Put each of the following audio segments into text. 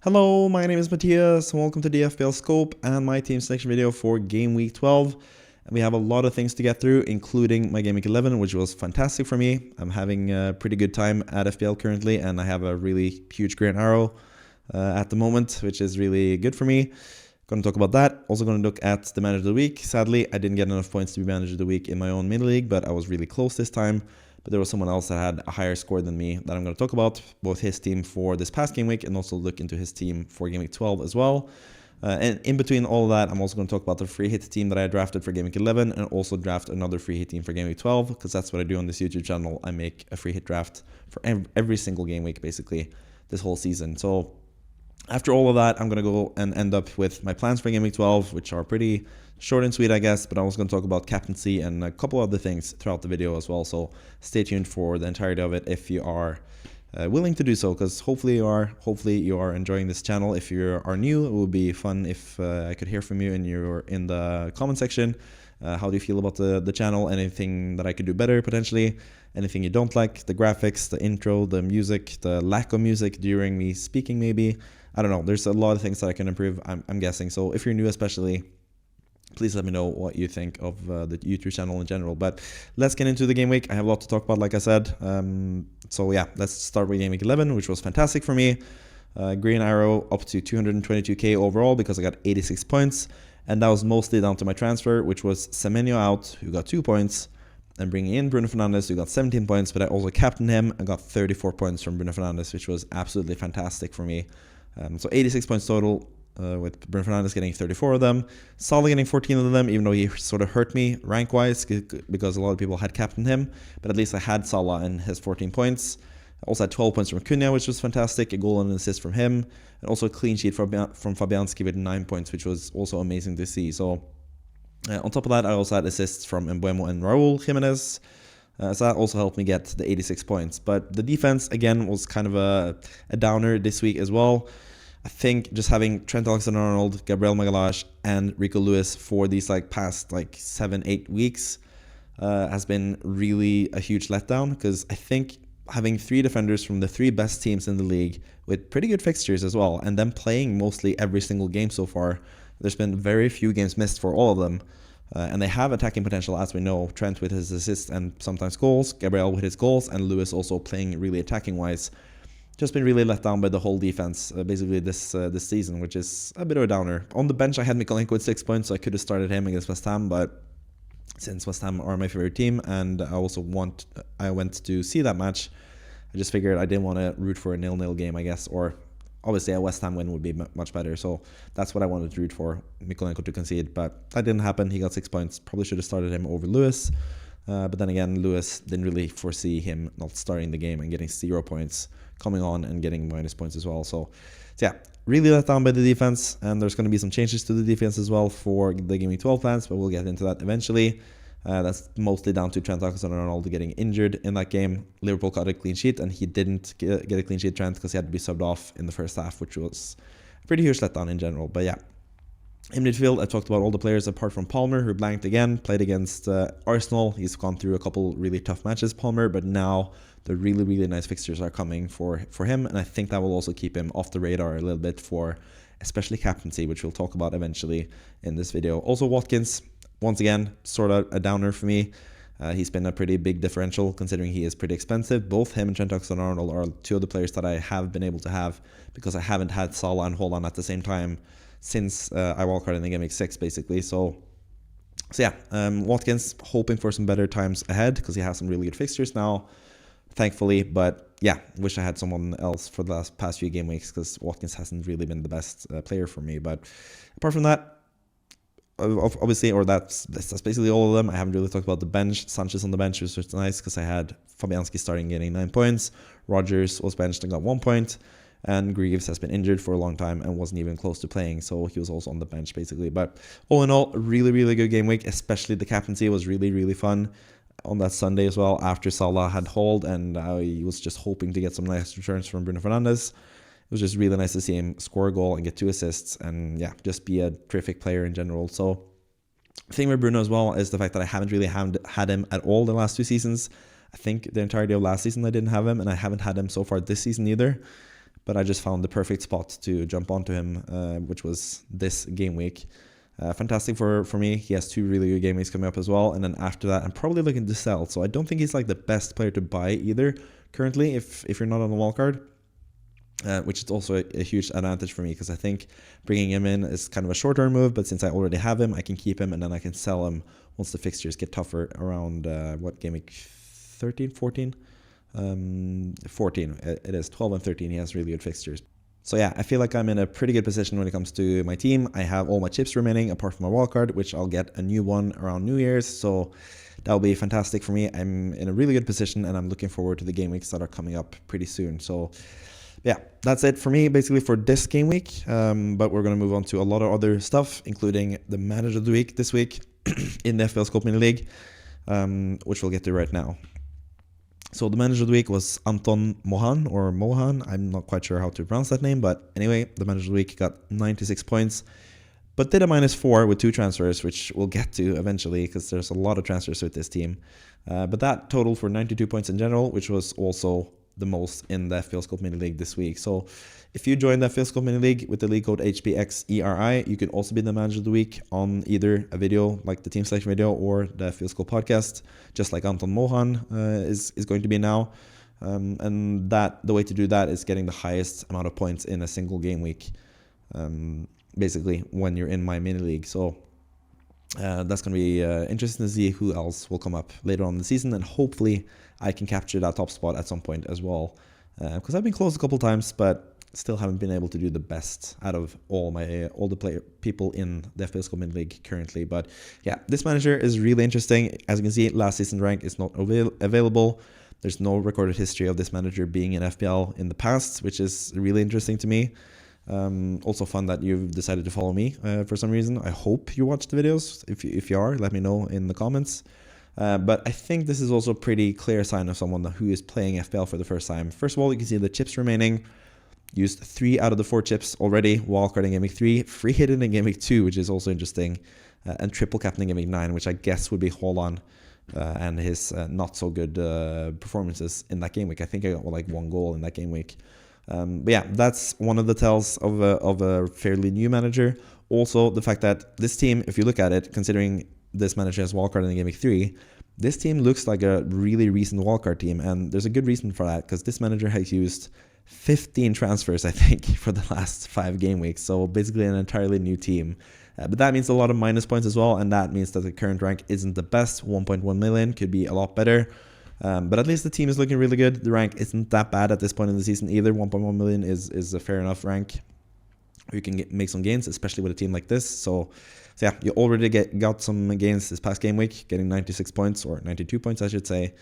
Hello, my name is Matthias, and welcome to the FPL Scope and my team selection video for Game Week 12. And we have a lot of things to get through, including my Game Week 11, which was fantastic for me. I'm having a pretty good time at FPL currently, and I have a really huge green arrow at the moment, which is really good for me. Going to talk about that. Also going to look at the Manager of the Week. Sadly, I didn't get enough points to be Manager of the Week in my own mini league, but I was really close this time. But there was someone else that had a higher score than me that I'm going to talk about, both his team for this past game week and also look into his team for Game Week 12 as well. And in between all of that, I'm also going to talk about the free hit team that I drafted for Game Week 11 and also draft another free hit team for Game Week 12, because that's what I do on this YouTube channel. I make a free hit draft for every single game week, basically, this whole season. So after all of that, I'm going to go and end up with my plans for Game Week 12, which are pretty short and sweet, I guess, but I was going to talk about captaincy and a couple other things throughout the video as well. So stay tuned for the entirety of it if you are willing to do so, because hopefully you are enjoying this channel. If you are new, it would be fun if I could hear from you in the comment section. How do you feel about the channel? Anything that I could do better potentially? Anything you don't like? The graphics, the intro, the music, the lack of music during me speaking maybe? I don't know. There's a lot of things that I can improve, I'm guessing. So if you're new especially, please let me know what you think of the YouTube channel in general. But let's get into the game week. I have a lot to talk about, like I said. So yeah, let's start with Game Week 11, which was fantastic for me. Green arrow up to 222k overall because I got 86 points. And that was mostly down to my transfer, which was Semenyo out, who got 2 points. And bringing in Bruno Fernandes, who got 17 points. But I also captained him and got 34 points from Bruno Fernandes, which was absolutely fantastic for me. So 86 points total. With Bruno Fernandes getting 34 of them, Salah getting 14 of them, even though he sort of hurt me rank-wise because a lot of people had captained him. But at least I had Salah and his 14 points. I also had 12 points from Cunha, which was fantastic, a goal and an assist from him, and also a clean sheet from Fabianski with 9 points, which was also amazing to see. So on top of that, I also had assists from Mbeumo and Raul Jimenez. So that also helped me get the 86 points. But the defense, again, was kind of a downer this week as well. I think just having Trent Alexander-Arnold, Gabriel Magalhaes, and Rico Lewis for these past 7-8 weeks has been really a huge letdown, because I think having 3 defenders from the 3 best teams in the league with pretty good fixtures as well, and them playing mostly every single game so far, there's been very few games missed for all of them. And they have attacking potential, as we know. Trent with his assists and sometimes goals, Gabriel with his goals, and Lewis also playing really attacking-wise. Just been really let down by the whole defense, basically this season, which is a bit of a downer. On the bench, I had Mikolenko with 6 points, so I could have started him against West Ham, but since West Ham are my favorite team, and I went to see that match, I just figured I didn't want to root for a 0-0 game, I guess, or obviously a West Ham win would be much better, so that's what I wanted to root for, Mikolenko to concede, but that didn't happen. He got 6 points. Probably should have started him over Lewis, but then again, Lewis didn't really foresee him not starting the game and getting 0 points, coming on and getting minus points as well. So yeah, really let down by the defense, and there's going to be some changes to the defense as well for the Game Week 12 plans, but we'll get into that eventually. That's mostly down to Trent Alexander-Arnold getting injured in that game. Liverpool got a clean sheet, and he didn't get a clean sheet, Trent, because he had to be subbed off in the first half, which was a pretty huge letdown in general. But yeah, in midfield, I talked about all the players apart from Palmer, who blanked again, played against Arsenal. He's gone through a couple really tough matches, Palmer, but now the really, really nice fixtures are coming for him, and I think that will also keep him off the radar a little bit for especially captaincy, which we'll talk about eventually in this video. Also, Watkins, once again, sort of a downer for me. He's been a pretty big differential considering he is pretty expensive. Both him and Trent Alexander-Arnold are 2 of the players that I have been able to have because I haven't had Salah and Haaland at the same time since I wildcarded in the Game Week 6, basically. So yeah, Watkins hoping for some better times ahead because he has some really good fixtures now, thankfully. But yeah, wish I had someone else for the past few game weeks because Watkins hasn't really been the best player for me. But apart from that, obviously, or that's basically all of them. I haven't really talked about the bench. Sanchez on the bench was just nice because I had Fabianski starting getting 9 points. Rodgers was benched and got 1 point. And Greaves has been injured for a long time and wasn't even close to playing, so he was also on the bench basically. But all in all, a really, really good game week, especially the captaincy was really, really fun on that Sunday as well after Salah had hauled, and I was just hoping to get some nice returns from Bruno Fernandes. It was just really nice to see him score a goal and get 2 assists and yeah, just be a terrific player in general. So the thing with Bruno as well is the fact that I haven't really had him at all the last 2 seasons. I think the entirety of last season I didn't have him, and I haven't had him so far this season either. but I just found the perfect spot to jump onto him, which was this game week. Fantastic for me. He has 2 really good game weeks coming up as well, and then after that I'm probably looking to sell. So I don't think he's like the best player to buy either currently if you're not on the wildcard. Which is also a huge advantage for me, because I think bringing him in is kind of a short-term move, but since I already have him, I can keep him and then I can sell him once the fixtures get tougher around, game week 13, 14? 14, it is 12 and 13, he has really good fixtures. So yeah, I feel like I'm in a pretty good position when it comes to my team. I have all my chips remaining apart from my wildcard, which I'll get a new one around New Year's, so that'll be fantastic for me. I'm in a really good position and I'm looking forward to the game weeks that are coming up pretty soon. So yeah, that's it for me basically for this game week, but we're going to move on to a lot of other stuff, including the manager of the week this week in the FPL Scope Mini League, which we'll get to right now. So the manager of the week was Anton Mohan, or Mohan, I'm not quite sure how to pronounce that name, but anyway, the manager of the week got 96 points, but did a -4 with 2 transfers, which we'll get to eventually because there's a lot of transfers with this team. But that totaled for 92 points in general, which was also the most in the FPL Scope Mini League this week. So if you join the FPL Scope Mini League with the league code hpxeri, you can also be the manager of the week on either a video like the team selection video or the FPL Scope podcast, just like Anton Mohan is going to be now. And the way to do that is getting the highest amount of points in a single game week, basically when you're in my mini league. So that's going to be interesting to see who else will come up later on in the season, and hopefully I can capture that top spot at some point as well, because I've been close a couple times, but still haven't been able to do the best out of all the people in the FPL Scope Mini League currently. But yeah, this manager is really interesting. As you can see, last season rank is not available. There's no recorded history of this manager being in FPL in the past, which is really interesting to me. Also fun that you've decided to follow me for some reason. I hope you watch the videos. If you are, let me know in the comments. But I think this is also a pretty clear sign of someone who is playing FPL for the first time. First of all, you can see the chips remaining. Used 3 out of the 4 chips already. Wildcard in game week 3, free hit in game week 2, which is also interesting, and triple captain in game week 9, which I guess would be Holland and his not so good performances in that game week. I think I got like 1 goal in that game week. But yeah, that's one of the tells of a fairly new manager. Also, the fact that this team, if you look at it, considering this manager has wildcard in game week 3, this team looks like a really recent wildcard team, and there's a good reason for that, because this manager has used 15 transfers, I think, for the last 5 game weeks, so basically an entirely new team. But that means a lot of minus points as well, and that means that the current rank isn't the best. 1.1 million could be a lot better, but at least the team is looking really good. The rank isn't that bad at this point in the season either. 1.1 million is a fair enough rank. You can make some gains, especially with a team like this. So yeah, you already got some gains this past game week, getting 96 points, or 92 points, I should say.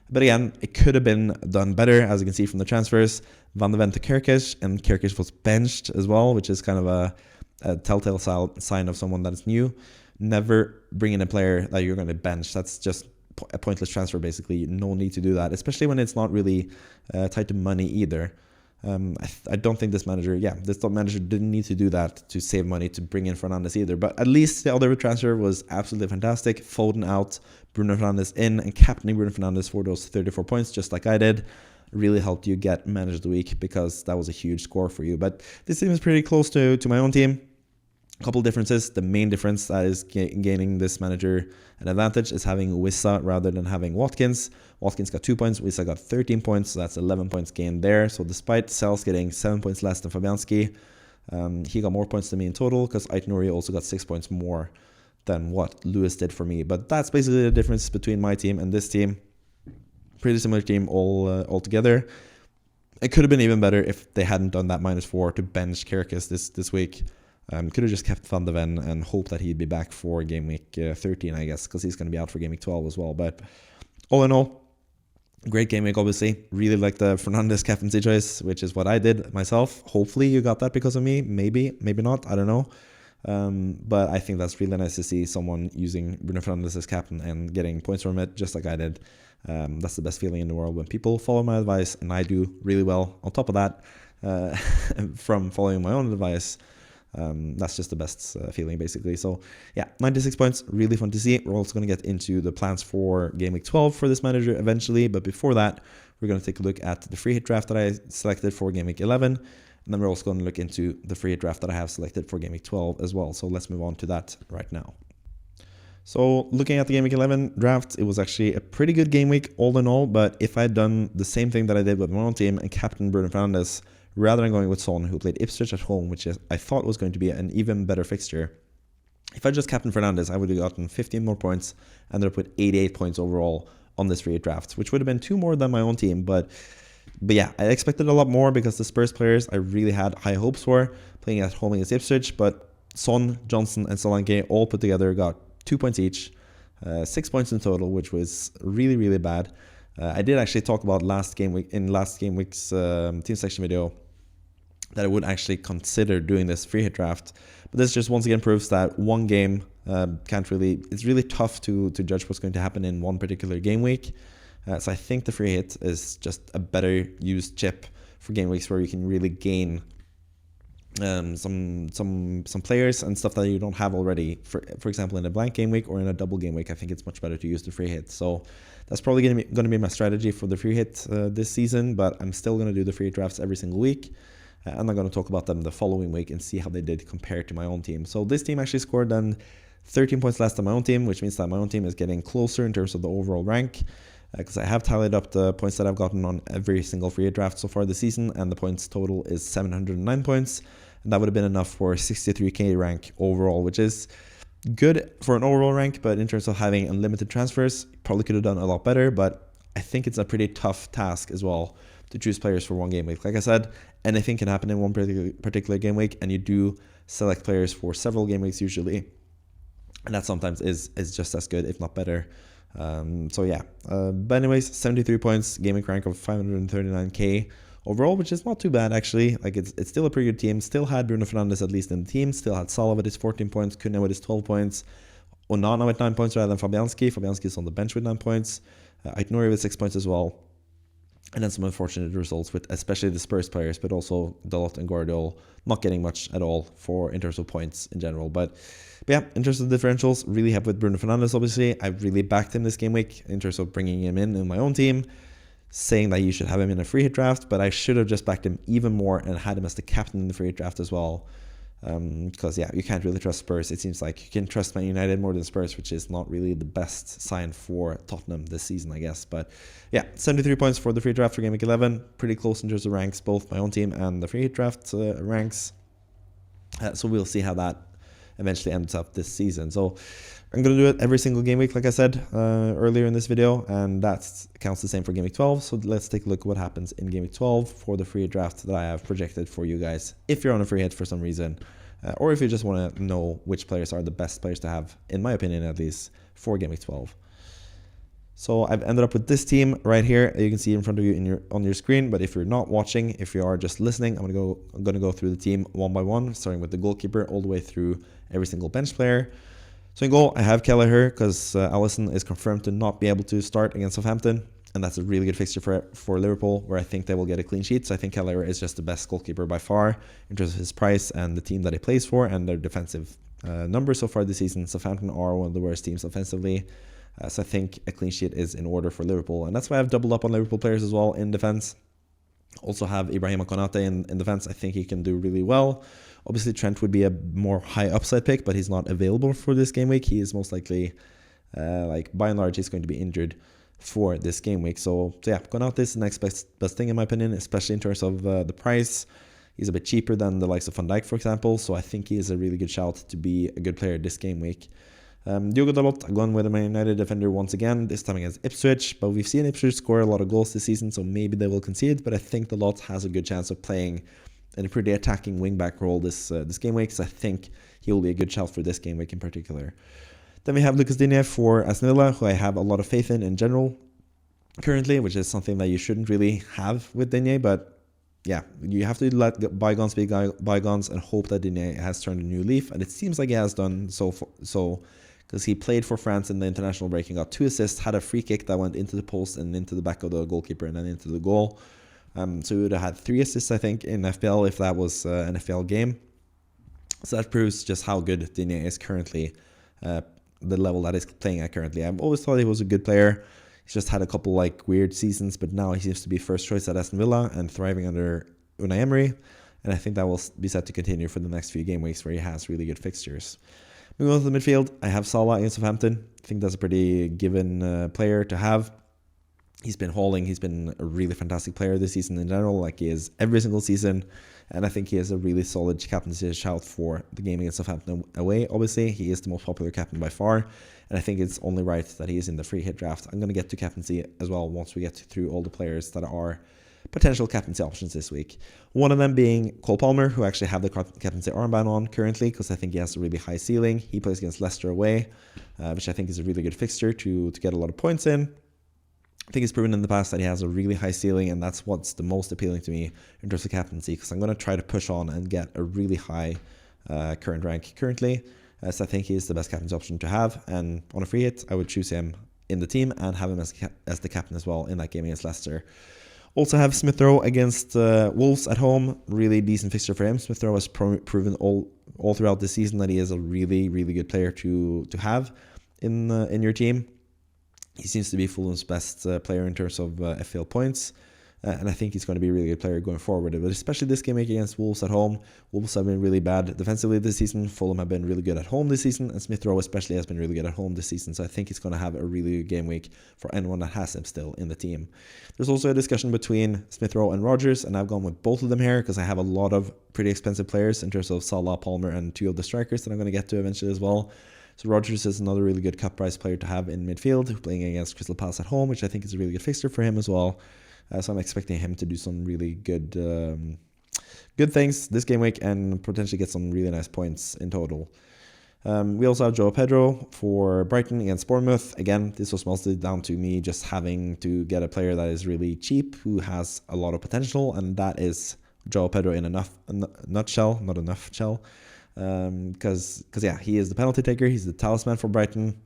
But again, it could have been done better, as you can see from the transfers. Van de Ven to Kerkish, and Kerkish was benched as well, which is kind of a telltale sign of someone that is new. Never bring in a player that you're going to bench. That's just a pointless transfer, basically. No need to do that, especially when it's not really tied to money either. I don't think this manager didn't need to do that to save money to bring in Fernandes either. But at least the other transfer was absolutely fantastic. Foden out, Bruno Fernandes in, and captaining Bruno Fernandes for those 34 points, just like I did, really helped you get manager of the week, because that was a huge score for you. But this team is pretty close to my own team. A couple differences. The main difference that is gaining this manager an advantage is having Wissa rather than having Watkins. Watkins got 2 points, Wissa got 13 points, so that's 11 points gained there. So despite Sels getting 7 points less than Fabianski, he got more points than me in total, because Aït-Nouri also got 6 points more than what Lewis did for me. But that's basically the difference between my team and this team. Pretty similar team all together. It could have been even better if they hadn't done that -4 to bench Kerkis this week. Could have just kept Van de Ven and hoped that he'd be back for game week 13, I guess, because he's going to be out for game week 12 as well. But all in all, great game week, obviously. Really like the Fernandes captaincy choice, which is what I did myself. Hopefully you got that because of me. Maybe not. I don't know. But I think that's really nice to see someone using Bruno Fernandes as captain and getting points from it, just like I did. That's the best feeling in the world when people follow my advice, and I do really well on top of that from following my own advice. That's just the best feeling, basically. So yeah, 96 points, really fun to see. We're also going to get into the plans for Game Week 12 for this manager eventually, but before that, we're going to take a look at the free hit draft that I selected for Game Week 11, and then we're also going to look into the free hit draft that I have selected for Game Week 12 as well. So let's move on to that right now. So looking at the Game Week 11 draft, it was actually a pretty good game week all in all, but if I had done the same thing that I did with my own team and captain Bruno Fernandes, rather than going with Son, who played Ipswich at home, which I thought was going to be an even better fixture, if I just captained Fernandes, I would have gotten 15 more points, ended up with 88 points overall on this free hit draft, which would have been 2 more than my own team. But yeah, I expected a lot more because the Spurs players I really had high hopes for playing at home against Ipswich, but Son, Johnson, and Solanke all put together got 2 points each, 6 points in total, which was really, really bad. I did actually talk about last game week's team selection video that I would actually consider doing this free hit draft, but this just once again proves that one game it's really tough to judge what's going to happen in one particular game week. So I think the free hit is just a better used chip for game weeks where you can really gain some players and stuff that you don't have already. For example, in a blank game week or in a double game week, I think it's much better to use the free hit. So that's probably going to be my strategy for the free hit this season, but I'm still going to do the free hit drafts every single week. I'm not going to talk about them the following week and see how they did compared to my own team. So this team actually scored then 13 points less than my own team, which means that my own team is getting closer in terms of the overall rank, because I have tallied up the points that I've gotten on every single free hit draft so far this season, and the points total is 709 points, and that would have been enough for a 63k rank overall, which is good for an overall rank, but in terms of having unlimited transfers, probably could have done a lot better. But I think it's a pretty tough task as well to choose players for one game week. Like I said, anything can happen in one particular game week, and you do select players for several game weeks usually, and that sometimes is just as good, if not better. So yeah, but anyways, 73 points, game week rank of 539k overall, which is not too bad actually. Like it's still a pretty good team. Still had Bruno Fernandes at least in the team. Still had Salah with his 14 points, Cunha with his 12 points, Onana with 9 points rather than Fabianski. Fabianski is on the bench with 9 points. Aït-Nouri with 6 points as well. And then some unfortunate results with especially the Spurs players, but also Dalot and Guardiola not getting much at all in terms of points in general. But yeah, in terms of the differentials, really happy with Bruno Fernandes, obviously. I really backed him this game week in terms of bringing him in my own team, saying that you should have him in a free hit draft, but I should have just backed him even more and had him as the captain in the free hit draft as well. Because yeah, you can't really trust Spurs. It seems like you can trust Man United more than Spurs, which is not really the best sign for Tottenham this season, I guess. But yeah, 73 points for the free draft for Game Week 11. Pretty close in terms of ranks, both my own team and the free hit draft ranks. So we'll see how that eventually ends up this season. So I'm going to do it every single game week, like I said earlier in this video, and that counts the same for Game Week 12. So let's take a look at what happens in Game Week 12 for the free hit draft that I have projected for you guys, if you're on a free hit for some reason, or if you just want to know which players are the best players to have, in my opinion at least, for Game Week 12. So I've ended up with this team right here. You can see in front of you on your screen, but if you're not watching, if you are just listening, I'm going to go through the team one by one, starting with the goalkeeper all the way through every single bench player. So in goal, I have Kelleher because Alisson is confirmed to not be able to start against Southampton, and that's a really good fixture for Liverpool, where I think they will get a clean sheet. So I think Kelleher is just the best goalkeeper by far in terms of his price and the team that he plays for and their defensive numbers so far this season. Southampton are one of the worst teams offensively. So I think a clean sheet is in order for Liverpool. And that's why I've doubled up on Liverpool players as well in defense. Also have Ibrahima Konate in defense. I think he can do really well. Obviously, Trent would be a more high upside pick, but he's not available for this game week. He is most likely, by and large, he's going to be injured for this game week. So yeah, Konate is the next best thing in my opinion, especially in terms of the price. He's a bit cheaper than the likes of Van Dijk, for example. So I think he is a really good shout to be a good player this game week. Diogo Dalot, I've gone with a Man United defender once again, this time against Ipswich, but we've seen Ipswich score a lot of goals this season, so maybe they will concede, but I think Dalot has a good chance of playing in a pretty attacking wing-back role this game week, so I think he will be a good shout for this game week in particular. Then we have Lucas Digne for Aston Villa, who I have a lot of faith in general currently, which is something that you shouldn't really have with Digne, but yeah, you have to let bygones be bygones and hope that Digne has turned a new leaf, and it seems like he has done so because he played for France in the international break and got 2 assists, had a free kick that went into the post and into the back of the goalkeeper and then into the goal. So he would have had 3 assists, I think, in FPL if that was an FPL game. So that proves just how good Digne is currently, the level that he's playing at currently. I've always thought he was a good player. He's just had a couple like weird seasons, but now he seems to be first choice at Aston Villa and thriving under Unai Emery. And I think that will be set to continue for the next few game weeks where he has really good fixtures. Moving on to the midfield, I have Salah against Southampton. I think that's a pretty given player to have. He's been hauling. He's been a really fantastic player this season in general, like he is every single season. And I think he has a really solid captaincy shout for the game against Southampton away. Obviously, he is the most popular captain by far. And I think it's only right that he is in the free hit draft. I'm going to get to captaincy as well once we get through all the players that are potential captaincy options this week. One of them being Cole Palmer, who actually have the captaincy armband on currently because I think he has a really high ceiling. He plays against Leicester away, which I think is a really good fixture to get a lot of points in. I think he's proven in the past that he has a really high ceiling, and that's what's the most appealing to me in terms of captaincy, because I'm going to try to push on and get a really high current rank currently. So I think he is the best captain's option to have, and on a free hit, I would choose him in the team and have him as the captain as well in that game against Leicester. Also have Smith Rowe against Wolves at home. Really decent fixture for him. Smith Rowe has proven all throughout the season that he is a really, really good player to have in your team. He seems to be Fulham's best player in terms of FPL points. And I think he's going to be a really good player going forward. But especially this game against Wolves at home. Wolves have been really bad defensively this season. Fulham have been really good at home this season. And Smith Rowe especially has been really good at home this season. So I think he's going to have a really good game week for anyone that has him still in the team. There's also a discussion between Smith Rowe and Rodgers. And I've gone with both of them here because I have a lot of pretty expensive players in terms of Salah, Palmer, and two of the strikers that I'm going to get to eventually as well. So Rodgers is another really good cut price player to have in midfield, playing against Crystal Palace at home, which I think is a really good fixture for him as well. So I'm expecting him to do some really good things this game week and potentially get some really nice points in total. We also have Joao Pedro for Brighton against Bournemouth. Again, this was mostly down to me just having to get a player that is really cheap, who has a lot of potential, and that is Joao Pedro in a nutshell, not a nutshell. Because yeah, he is the penalty taker. He's the talisman for Brighton.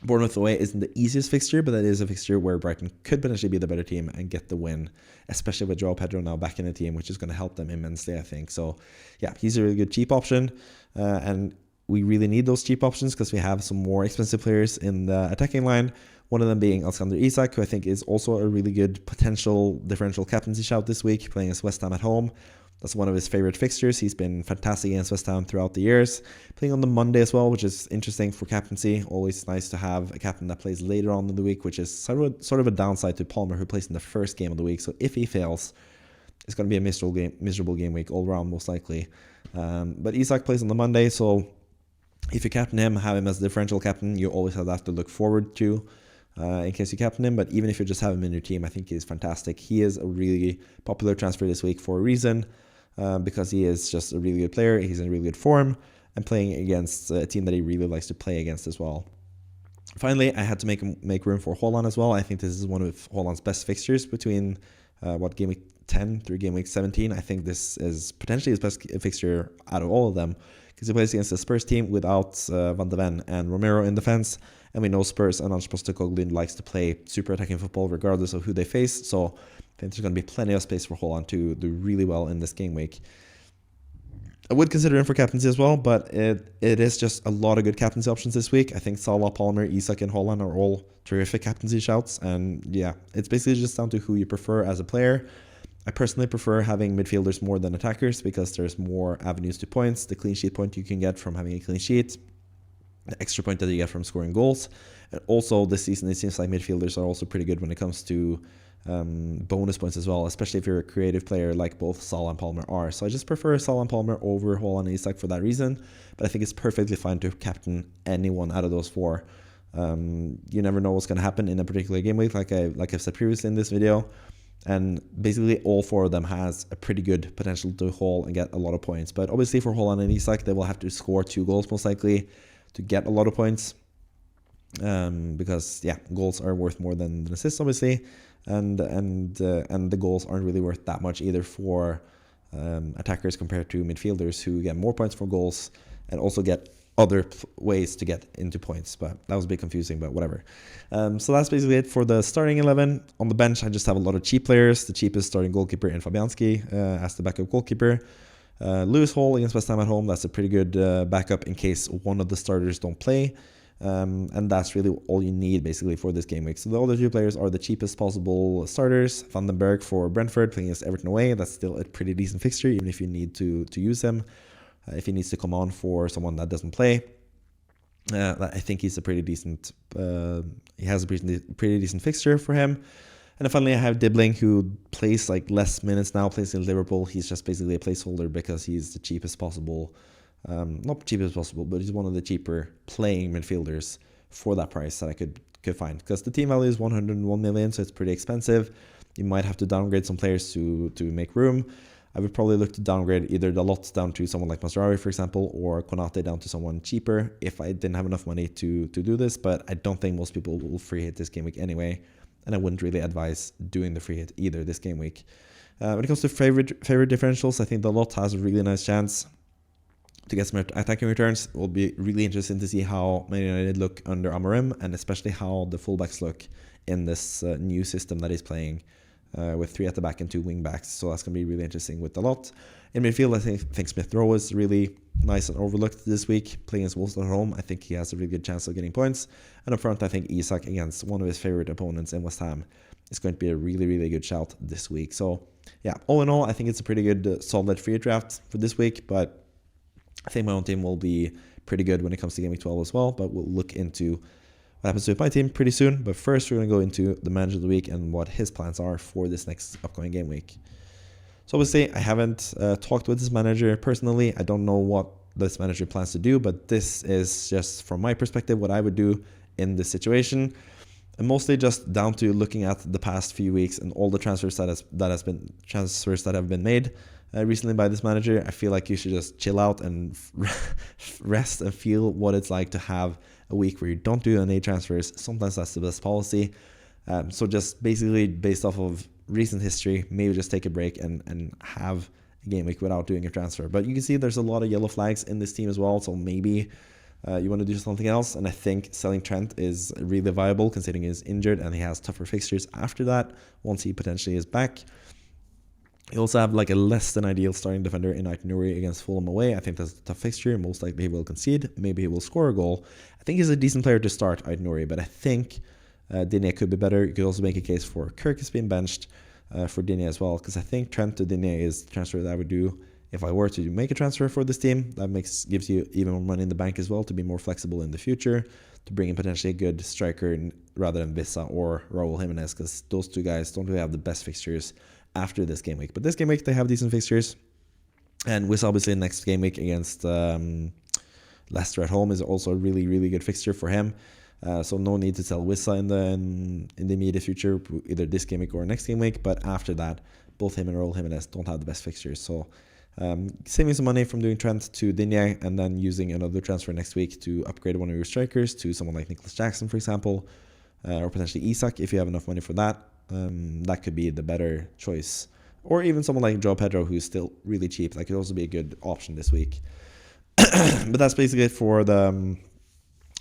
Bournemouth away isn't the easiest fixture, but that is a fixture where Brighton could potentially be the better team and get the win, especially with Joao Pedro now back in the team, which is going to help them immensely, I think. So yeah, he's a really good cheap option, and we really need those cheap options because we have some more expensive players in the attacking line. One of them being Alexander Isak, who I think is also a really good potential differential captaincy shout this week, playing as West Ham at home. That's one of his favorite fixtures. He's been fantastic against West Ham throughout the years. Playing on the Monday as well, which is interesting for captaincy. Always nice to have a captain that plays later on in the week, which is sort of a downside to Palmer, who plays in the first game of the week. So if he fails, it's going to be a miserable game week all around, most likely. But Isak plays on the Monday, so if you captain him, have him as the differential captain, you always have that to look forward to. In case you captain him, but even if you just have him in your team, I think he's fantastic. He is a really popular transfer this week for a reason. Because he is just a really good player. He's in really good form and playing against a team that he really likes to play against as well. Finally, I had to make room for Haaland as well. I think this is one of Haaland's best fixtures between game week 10 through game week 17. I think this is potentially his best fixture out of all of them because he plays against the Spurs team without Van de Ven and Romero in defense. And we know Spurs and Ange Postecoglou likes to play super attacking football regardless of who they face. So I think there's going to be plenty of space for Haaland to do really well in this game week. I would consider him for captaincy as well, but it is just a lot of good captaincy options this week. I think Salah, Palmer, Isak, and Haaland are all terrific captaincy shouts. And yeah, it's basically just down to who you prefer as a player. I personally prefer having midfielders more than attackers because there's more avenues to points. The clean sheet point you can get from having a clean sheet, the extra point that you get from scoring goals. And also this season, it seems like midfielders are also pretty good when it comes to bonus points as well, especially if you're a creative player like both Salah and Palmer are. So I just prefer Salah and Palmer over Haaland and Isak for that reason, but I think it's perfectly fine to captain anyone out of those four. You never know what's going to happen in a particular game week, like I've said previously in this video. And basically all four of them has a pretty good potential to haul and get a lot of points. But obviously for Haaland and Isak, they will have to score 2 goals most likely to get a lot of points. Because yeah, goals are worth more than assists, obviously. And the goals aren't really worth that much either for attackers compared to midfielders who get more points for goals and also get other ways to get into points. But that was a bit confusing, but whatever. So that's basically it for the starting 11. On the bench, I just have a lot of cheap players. The cheapest starting goalkeeper in Fabianski as the backup goalkeeper. Lewis Hall against West Ham at home, that's a pretty good backup in case one of the starters don't play. And that's really all you need basically for this game week. So the other two players are the cheapest possible starters. Van den Berg for Brentford playing against Everton away. That's still a pretty decent fixture, even if you need to use him. If he needs to come on for someone that doesn't play, I think he's a pretty decent. He has a pretty decent fixture for him. And then finally, I have Dibbling, who plays like less minutes now, plays in Liverpool. He's just basically a placeholder because he's the cheapest possible. Not cheapest possible, but he's one of the cheaper playing midfielders for that price that I could find. Because the team value is 101 million, so it's pretty expensive. You might have to downgrade some players to make room. I would probably look to downgrade either the lots down to someone like Masraoui, for example, or Konate down to someone cheaper if I didn't have enough money to do this. But I don't think most people will free hit this game week anyway, and I wouldn't really advise doing the free hit either this game week. When it comes to favorite differentials, I think the lot has a really nice chance to get some attacking returns. It will be really interesting to see how Man United look under Amorim, and especially how the fullbacks look in this new system that he's playing with 3 at the back and 2 wing backs. So that's going to be really interesting with the lot. In midfield, I think Smith Rowe is really nice and overlooked this week. Playing against Wolves at home, I think he has a really good chance of getting points. And up front, I think Isak against one of his favorite opponents in West Ham is going to be a really, really good shout this week. So yeah, all in all, I think it's a pretty good solid free draft for this week, but I think my own team will be pretty good when it comes to Game Week 12 as well, but we'll look into what happens with my team pretty soon. But first, we're going to go into the manager of the week and what his plans are for this next upcoming game week. So obviously, I haven't talked with this manager personally. I don't know what this manager plans to do, but this is just from my perspective what I would do in this situation. And mostly just down to looking at the past few weeks and all the transfers that have been made recently by this manager. I feel like you should just chill out and rest and feel what it's like to have a week where you don't do any transfers. Sometimes that's the best policy. So just basically based off of recent history, maybe just take a break and have a game week without doing a transfer. But you can see there's a lot of yellow flags in this team as well. So maybe you want to do something else. And I think selling Trent is really viable considering he's injured and he has tougher fixtures after that once he potentially is back. You also have like a less than ideal starting defender in Aït-Nouri against Fulham away. I think that's a tough fixture. Most likely he will concede. Maybe he will score a goal. I think he's a decent player to start, Aït-Nouri, but I think Digne could be better. You could also make a case for Kirk has been benched for Digne as well, because I think Trent to Digne is the transfer that I would do if I were to make a transfer for this team. That gives you even more money in the bank as well to be more flexible in the future, to bring in potentially a good striker rather than Vissa or Raul Jimenez, because those two guys don't really have the best fixtures after this game week. But this game week, they have decent fixtures. And Wissa, obviously, next game week against Leicester at home is also a really, really good fixture for him. So no need to sell Wissa in the immediate future, either this game week or next game week. But after that, both him and Raul Jimenez don't have the best fixtures. So saving some money from doing Trent to Digne and then using another transfer next week to upgrade one of your strikers to someone like Nicholas Jackson, for example, or potentially Isak if you have enough money for that. That could be the better choice. Or even someone like Joao Pedro, who's still really cheap. That could also be a good option this week. But that's basically it for the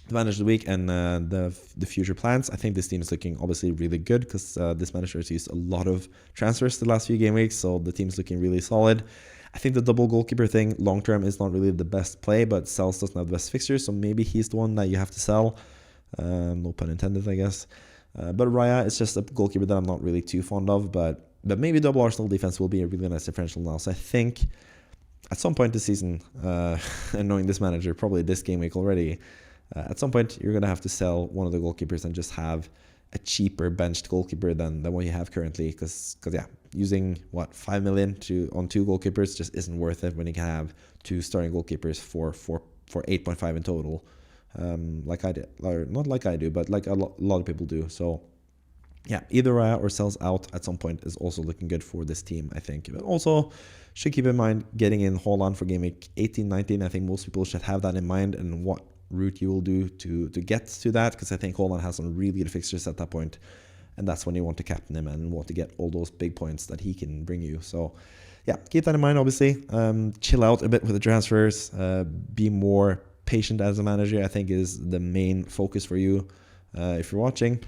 manager of the week and the future plans. I think this team is looking obviously really good because this manager has used a lot of transfers the last few game weeks, so the team is looking really solid. I think the double goalkeeper thing long term is not really the best play, but Sells doesn't have the best fixtures, so maybe he's the one that you have to sell. No pun intended, I guess. But Raya is just a goalkeeper that I'm not really too fond of, but maybe double Arsenal defense will be a really nice differential now. So I think at some point this season, and knowing this manager, probably this game week already, at some point you're going to have to sell one of the goalkeepers and just have a cheaper benched goalkeeper than what you have currently. Because yeah, using 5 million on 2 goalkeepers just isn't worth it when you can have 2 starting goalkeepers for 8.5 in total. Like I did, or not like I do, but like a lot of people do. So yeah, either Raya or Sells out at some point is also looking good for this team, I think. But also should keep in mind getting in Haaland for game week 18, 19. I think most people should have that in mind and what route you will do to get to that, because I think Haaland has some really good fixtures at that point, and that's when you want to captain him and want to get all those big points that he can bring you. So yeah, keep that in mind, obviously. Chill out a bit with the transfers, be more patient as a manager, I think, is the main focus for you. If you're watching,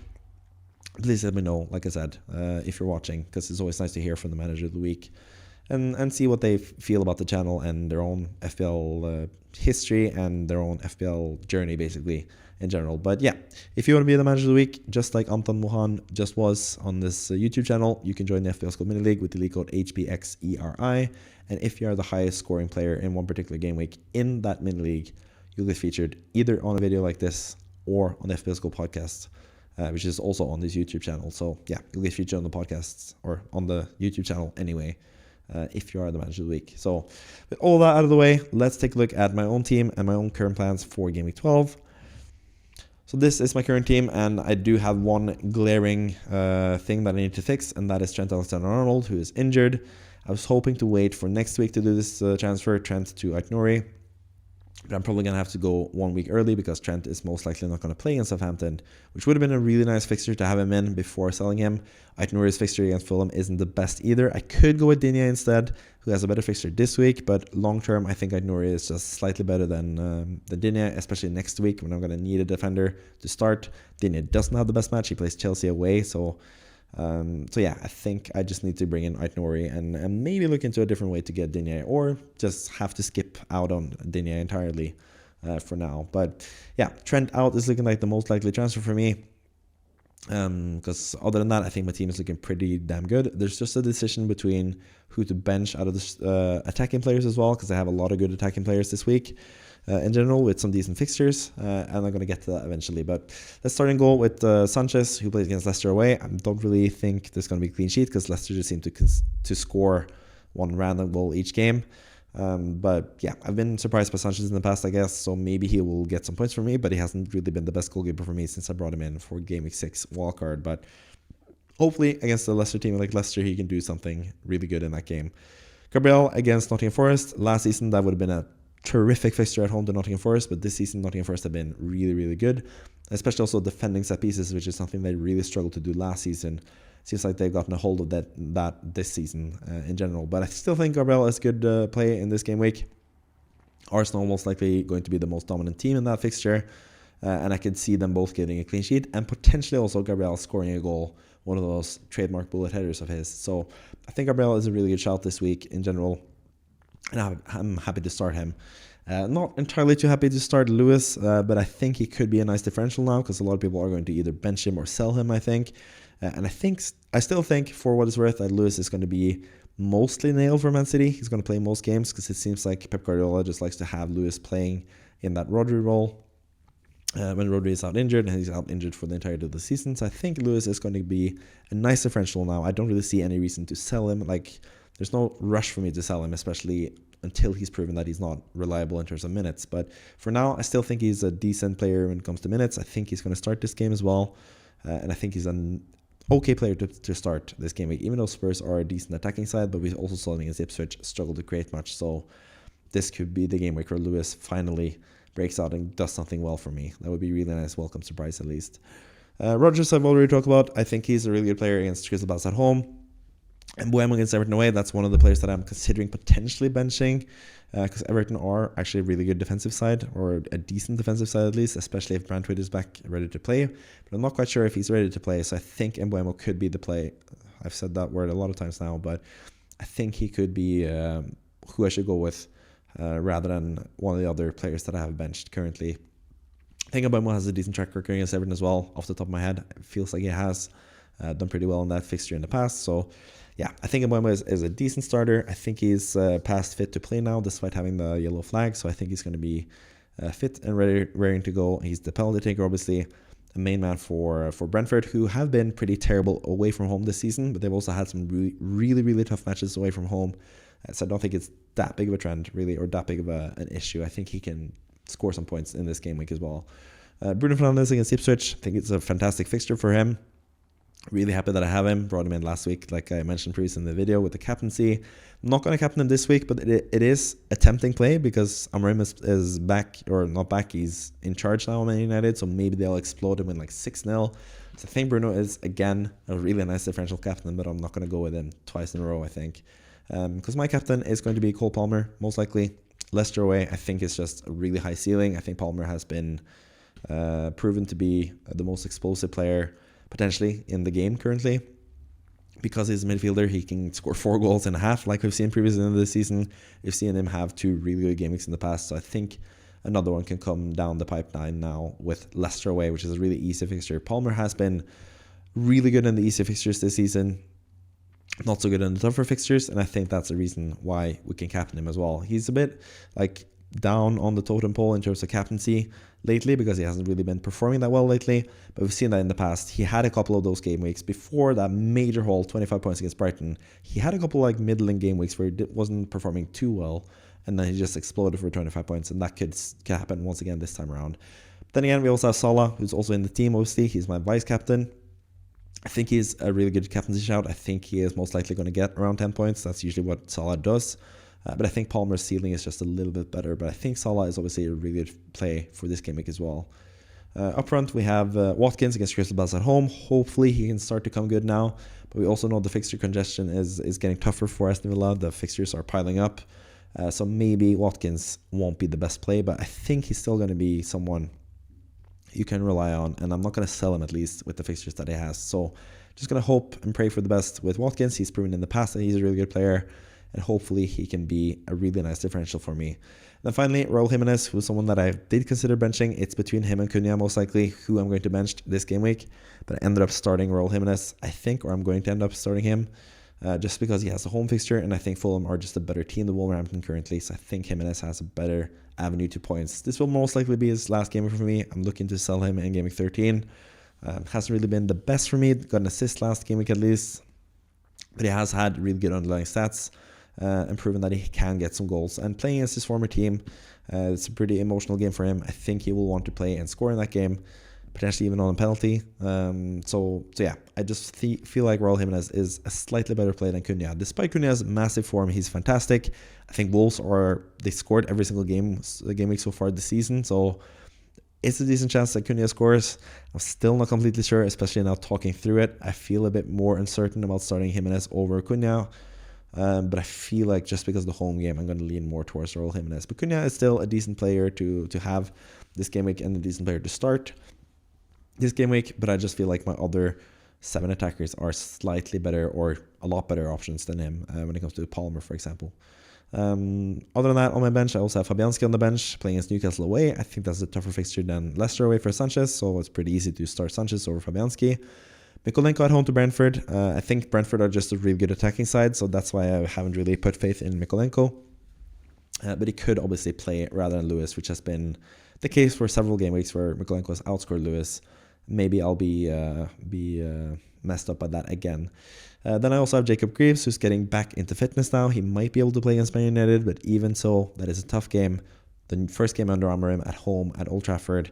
please let me know, like I said, if you're watching, because it's always nice to hear from the manager of the week. and see what they feel about the channel and their own FPL history and their own FPL journey, basically, in general. But yeah, if you want to be the manager of the week, just like Anton Mohan just was on this YouTube channel, you can join the FPL Score Mini League with the league code hpxeri. And if you are the highest scoring player in one particular game week in that mini league, you'll get featured either on a video like this or on the FPL Score podcast, which is also on this YouTube channel. So yeah, you'll get featured on the podcasts or on the YouTube channel anyway, if you are the manager of the week. So with all that out of the way, let's take a look at my own team and my own current plans for Game Week 12. So this is my current team, and I do have one glaring thing that I need to fix, and that is Trent Alexander-Arnold, who is injured. I was hoping to wait for next week to do this transfer, Trent to Aït-Nouri. But I'm probably going to have to go 1 week early because Trent is most likely not going to play in Southampton, which would have been a really nice fixture to have him in before selling him. Aït-Nouri's fixture against Fulham isn't the best either. I could go with Digne instead, who has a better fixture this week, but long term, I think Aït-Nouri is just slightly better than Digne, especially next week when I'm going to need a defender to start. Digne doesn't have the best match. He plays Chelsea away, so yeah, I think I just need to bring in Aït-Nouri and maybe look into a different way to get Digne, or just have to skip out on Digne entirely for now. But yeah, Trent out is looking like the most likely transfer for me. Because other than that, I think my team is looking pretty damn good. There's just a decision between who to bench out of the attacking players as well, because I have a lot of good attacking players this week. In general, with some decent fixtures, and I'm going to get to that eventually. But let's start in goal with Sanchez, who plays against Leicester away. I don't really think there's going to be a clean sheet because Leicester just seem to score one random goal each game. But yeah, I've been surprised by Sanchez in the past, I guess, so maybe he will get some points for me, but he hasn't really been the best goalkeeper for me since I brought him in for Game Week 6 wildcard. But hopefully against the Leicester team like Leicester, he can do something really good in that game. Gabriel against Nottingham Forest. Last season, that would have been a terrific fixture at home to Nottingham Forest, but this season Nottingham Forest have been really, really good, especially also defending set pieces, which is something they really struggled to do last season. Seems like they've gotten a hold of that this season in general. But I still think Gabriel is good play in this game week. Arsenal most likely going to be the most dominant team in that fixture, and I could see them both getting a clean sheet and potentially also Gabriel scoring a goal, one of those trademark bullet headers of his. So I think Gabriel is a really good shout this week in general, and I'm happy to start him. Not entirely too happy to start Lewis, but I think he could be a nice differential now because a lot of people are going to either bench him or sell him, I think. And I still think, for what it's worth, that Lewis is going to be mostly nailed for Man City. He's going to play most games because it seems like Pep Guardiola just likes to have Lewis playing in that Rodri role when Rodri is out injured, and he's out injured for the entirety of the season. So I think Lewis is going to be a nice differential now. I don't really see any reason to sell him. Like, there's no rush for me to sell him, especially until he's proven that he's not reliable in terms of minutes. But for now, I still think he's a decent player when it comes to minutes. I think he's going to start this game as well. And I think he's an okay player to start this game week, even though Spurs are a decent attacking side, but we also saw against Ipswich struggle to create much. So this could be the game week where Lewis finally breaks out and does something well for me. That would be a really nice welcome surprise at least. Rodgers I've already talked about. I think he's a really good player against Crystal Palace at home. And Mbeumo against Everton away, that's one of the players that I'm considering potentially benching, because Everton are actually a really good defensive side, or a decent defensive side at least, especially if Brantwaite is back ready to play. But I'm not quite sure if he's ready to play, so I think Mbeumo could be the play. I've said that word a lot of times now, but I think he could be who I should go with rather than one of the other players that I have benched currently. I think Mbeumo has a decent track record against Everton as well, off the top of my head. It feels like he has done pretty well in that fixture in the past, so yeah, I think Mbeumo is a decent starter. I think he's past fit to play now, despite having the yellow flag. So I think he's going to be fit and ready to go. He's the penalty taker, obviously, a main man for Brentford, who have been pretty terrible away from home this season, but they've also had some really tough matches away from home. So I don't think it's that big of a trend, really, or that big of an issue. I think he can score some points in this game week as well. Bruno Fernandes against Ipswich, I think it's a fantastic fixture for him. Really happy that I have him. Brought him in last week, like I mentioned previously in the video, with the captaincy. I'm not going to captain him this week, but it is a tempting play because Amorim is back, or not back, he's in charge now at Man United, so maybe they'll explode him in like 6-0. So I think Bruno is, again, a really nice differential captain, but I'm not going to go with him twice in a row, I think. Because my captain is going to be Cole Palmer, most likely. Leicester away, I think, is just a really high ceiling. I think Palmer has been proven to be the most explosive player potentially in the game currently. because he's a midfielder, he can score 4 goals and a half like we've seen previously in this season. We've seen him have 2 really good game weeks in the past, so I think another one can come down the pipeline now with Leicester away, which is a really easy fixture. Palmer has been really good in the easy fixtures this season, not so good in the tougher fixtures, and I think that's the reason why we can captain him as well. He's a bit like down on the totem pole in terms of captaincy lately because he hasn't really been performing that well lately, but we've seen that in the past. He had a couple of those game weeks before that major haul, 25 points against Brighton. He had a couple like middling game weeks where he wasn't performing too well, and then he just exploded for 25 points, and that could happen once again this time around. But then again, we also have Salah, who's also in the team, obviously. He's my vice captain. I think he's a really good captaincy shout. I think he is most likely going to get around 10 points. That's usually what Salah does. But I think Palmer's ceiling is just a little bit better. But I think Salah is obviously a really good play for this game week as well. Up front, we have Watkins against Crystal Palace at home. Hopefully, he can start to come good now. But we also know the fixture congestion is getting tougher for Aston Villa. The fixtures are piling up. So maybe Watkins won't be the best play. But I think he's still going to be someone you can rely on. And I'm not going to sell him, at least, with the fixtures that he has. So just going to hope and pray for the best with Watkins. He's proven in the past that he's a really good player. And hopefully he can be a really nice differential for me. Then finally, Raul Jimenez, who's someone that I did consider benching. It's between him and Cunha, most likely, who I'm going to bench this game week. But I ended up starting Raul Jimenez, I think, or I'm going to end up starting him just because he has a home fixture. And I think Fulham are just a better team than Wolverhampton currently. So I think Jimenez has a better avenue to points. This will most likely be his last game for me. I'm looking to sell him in game week 13. Hasn't really been the best for me. Got an assist last game week at least. But he has had really good underlying stats. And proven that he can get some goals. And playing against his former team, it's a pretty emotional game for him. I think he will want to play and score in that game, potentially even on a penalty. So yeah, I just feel like Raul Jimenez is a slightly better play than Cunha. Despite Cunha's massive form, he's fantastic. I think Wolves they scored every single game week so far this season. So it's a decent chance that Cunha scores. I'm still not completely sure, especially now talking through it. I feel a bit more uncertain about starting Jimenez over Cunha. But I feel like just because of the home game, I'm going to lean more towards Raul Jimenez. But Cunha is still a decent player to have this game week and a decent player to start this game week. But I just feel like my other 7 attackers are slightly better or a lot better options than him when it comes to Palmer, for example. Other than that, on my bench, I also have Fabianski on the bench playing against Newcastle away. I think that's a tougher fixture than Leicester away for Sanchez. So it's pretty easy to start Sanchez over Fabianski. Mikolenko at home to Brentford. I think Brentford are just a really good attacking side, so that's why I haven't really put faith in Mikolenko. But he could obviously play rather than Lewis, which has been the case for several game weeks where Mikolenko has outscored Lewis. Maybe I'll be messed up by that again. Then I also have Jacob Greaves, who's getting back into fitness now. He might be able to play against Man United, but even so, that is a tough game. The first game under Amorim at home at Old Trafford.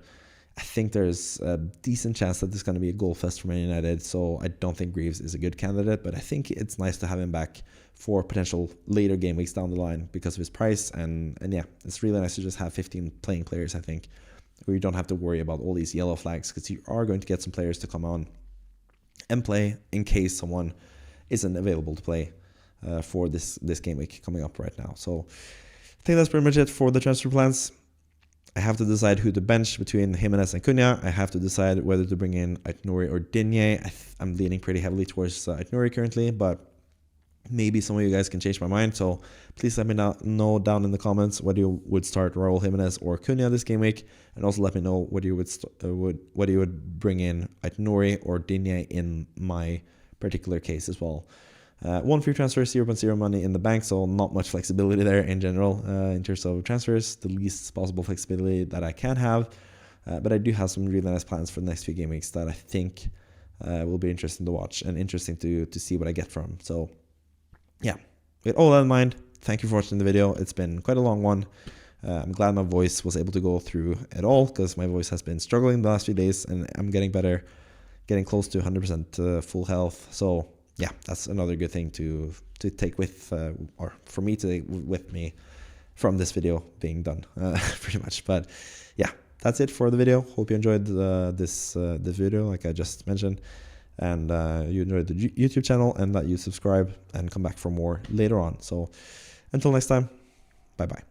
I think there's a decent chance that this is going to be a goal fest for Man United, so I don't think Greaves is a good candidate, but I think it's nice to have him back for potential later game weeks down the line because of his price, and yeah, it's really nice to just have 15 playing players, I think, where you don't have to worry about all these yellow flags because you are going to get some players to come on and play in case someone isn't available to play for this game week coming up right now. So I think that's pretty much it for the transfer plans. I have to decide who to bench between Jimenez and Cunha. I have to decide whether to bring in Aït-Nouri or Digne. I'm leaning pretty heavily towards Aït-Nouri currently, but maybe some of you guys can change my mind. So please let me know down in the comments whether you would start Raul Jimenez or Cunha this game week, and also let me know whether you would bring in Aït-Nouri or Digne in my particular case as well. 1 free transfer, 0.0 money in the bank, so not much flexibility there in general in terms of transfers. The least possible flexibility that I can have, but I do have some really nice plans for the next few game weeks that I think will be interesting to watch and interesting to see what I get from. So yeah, with all that in mind, thank you for watching the video. It's been quite a long one. I'm glad my voice was able to go through it all because my voice has been struggling the last few days, and I'm getting better, getting close to 100% full health. So yeah, that's another good thing to take with, or for me to take with me from this video being done, pretty much. But yeah, that's it for the video. Hope you enjoyed this video, like I just mentioned, and you enjoyed the YouTube channel, and that you subscribe and come back for more later on. So until next time, bye bye.